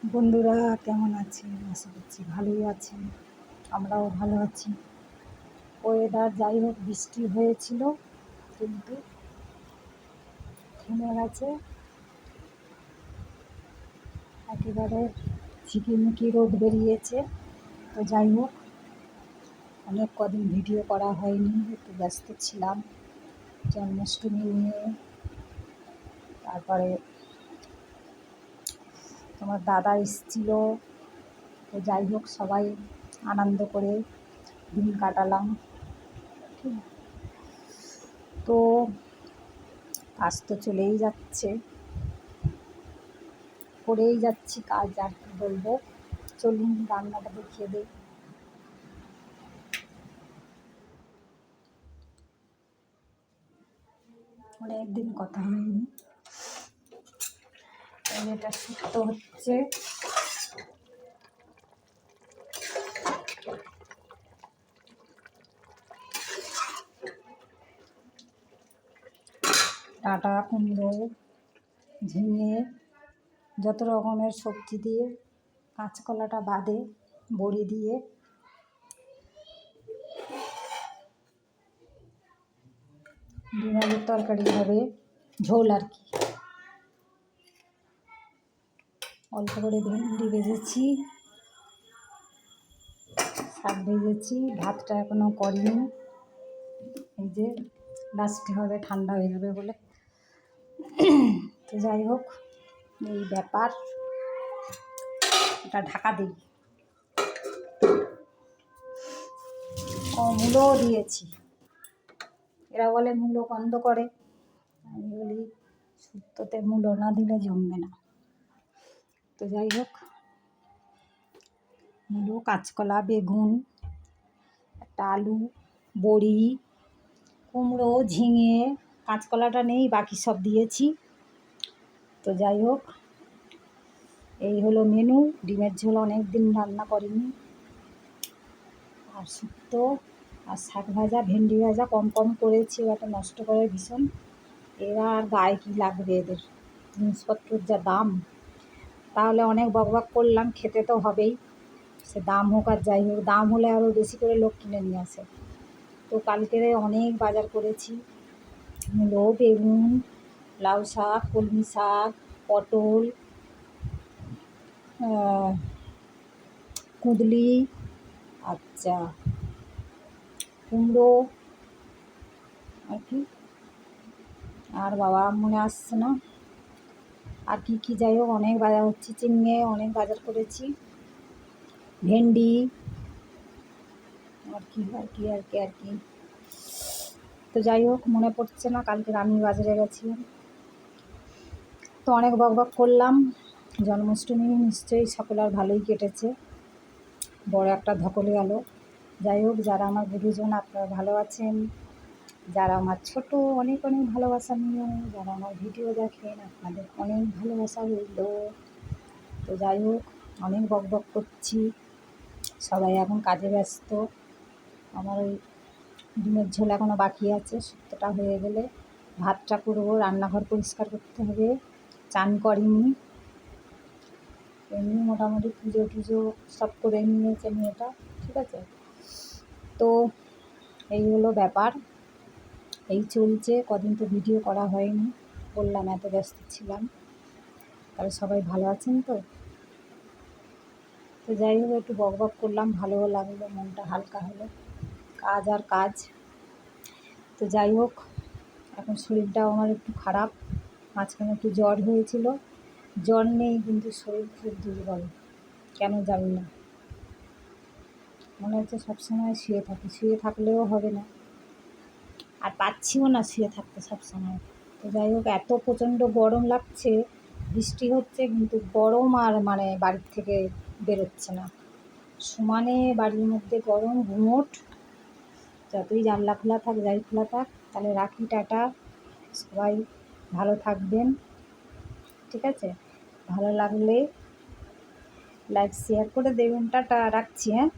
বন্ধুরা কেমন আছেন? আশা করছি ভালোই আছেন। আমরাও ভালো আছি। ওয়েদার যাই হোক বৃষ্টি হয়েছিল, কিন্তু থেমে গেছে। একেবারে ঝিকিমিকি রোদ বেরিয়েছে। তো যাই হোক, অনেক কদিন ভিডিও করা হয়নি, একটু ব্যস্ত ছিলাম জন্মাষ্টমী নিয়ে। তারপরে তোমার দাদা এসেছিল। তো যাই হোক, সবাই আনন্দ করে দিন কাটালাম। ঠিক, তো কাজ তো চলেই যাচ্ছে, করেই যাচ্ছি কাজ, আর কি বলবো। চলুন রান্নাটা দেখিয়ে দিই। অনেকদিন কথা হয়নি। এটা শুক্তো হচ্ছে, ডাঁটা, কুমড়ো, ঝিঙে, যত রকমের সবজি দিয়ে, কাঁচকলাটা বাদে বড়ি দিয়ে ডিমের তরকারি হবে, ঝোল আর কি। অল্প করে ভেন্ডি ভেজেছি, শাক ভেজেছি, ভাতটা এখনও করিনি। এই যে লাস্টে হবে, ঠান্ডা হয়ে যাবে বলে। তো যাই হোক, এই ব্যাপার। এটা ঢাকা দিই। মূলও দিয়েছি। এরা বলে মূলো গন্ধ করে, আমি বলি শুক্তোতে মূলো না দিলে জমবে না। তো যাই হোক, মূলো, কাঁচকলা, বেগুন, একটা আলু, বড়ি, কুমড়ো, ঝিঙে, কাঁচকলাটা নেই, বাকি সব দিয়েছি। তো যাই হোক, এই হলো মেনু। ডিমের ঝোল অনেক দিন রান্না করিনি, আর শুক্তো, আর শাক ভাজা, ভেন্ডি ভাজা কম কম করেছি, ওটা নষ্ট করে ভীষণ। এরা আর গায়ে কী লাগবে এদের, জিনিসপত্রের যা দাম। তাহলে অনেক বকবক করলাম, খেতে তো হবেই, সে দাম হোক আর যাই হোক। দাম হলে আরও বেশি করে লোক কিনে নিয়ে আসে। তো কালকেরে অনেক বাজার করেছি। মূলো, বেগুন, লাউ শাক, কলমি শাক, পটল, কুঁদলি, আচ্ছা, কুমড়ো, আর কি, আর বাবা মনে আসছে না, আর কি কি, যাই হোক অনেক বাজার হচ্ছে। চিংড়ি অনেক বাজার করেছি, ভেন্ডি, আর কি আর কি আর কি আর কি। তো যাই হোক, মনে পড়ছে না, কালকে আমি বাজারে গেছিলাম। তো অনেক বকবক করলাম। জন্মাষ্টমী নিশ্চয়ই সকলের ভালোই কেটেছে, বড় একটা ধকলে গেল। যাই হোক, যারা আমার গুরুজন আপনারা ভালো আছেন, যারা আমার ছোট, অনেক অনেক ভালোবাসা নিয়ে যারা আমার ভিডিও দেখেন, আপনাদের অনেক ভালোবাসা রইল। তো যাই হোক, অনেক বকবক করছি, সবাই এখন কাজে ব্যস্ত। আমার ওই ডিমের ঝোল এখনও বাকি আছে, শুক্তোটা হয়ে গেলে ভাতটা করবো। রান্নাঘর পরিষ্কার করতে হবে, চান করিনি। এমনি মোটামুটি পুজো টুজো সব করে নিয়েছে মেয়েটা, ঠিক আছে। তো এই হলো ব্যাপার, এই চলছে। কদিন তো ভিডিও করা হয়নি, বললাম এত ব্যস্ত ছিলাম। তাহলে সবাই ভালো আছেন তো? তো যাই হোক, একটু বকবক করলাম, ভালোও লাগলো, মনটা হালকা হলো। কাজ আর কাজ। তো যাই হোক, এখন শরীরটাও আমার একটু খারাপ। মাঝখানে একটু জ্বর হয়েছিল, জ্বর নেই কিন্তু শরীর খুব দুর্বল, কেন জানি না। মনে হচ্ছে সবসময় শুয়ে থাকি, শুয়ে থাকলেও হবে না, আর পাচ্ছিও না শুয়ে থাকতে সবসময়। তো যাই হোক, এত প্রচণ্ড গরম লাগছে, বৃষ্টি হচ্ছে কিন্তু গরম আর মানে বাড়ির থেকে বেরোচ্ছে না, সমানে বাড়ির মধ্যে গরম গুমোট। যতই জানলা খোলা থাক, যাই খোলা থাক। তাহলে রাখি, টাটা, সবাই ভালো থাকবেন, ঠিক আছে। ভালো লাগলে লাইক শেয়ার করে দেবেন, টাটা, রাখছি, হ্যাঁ।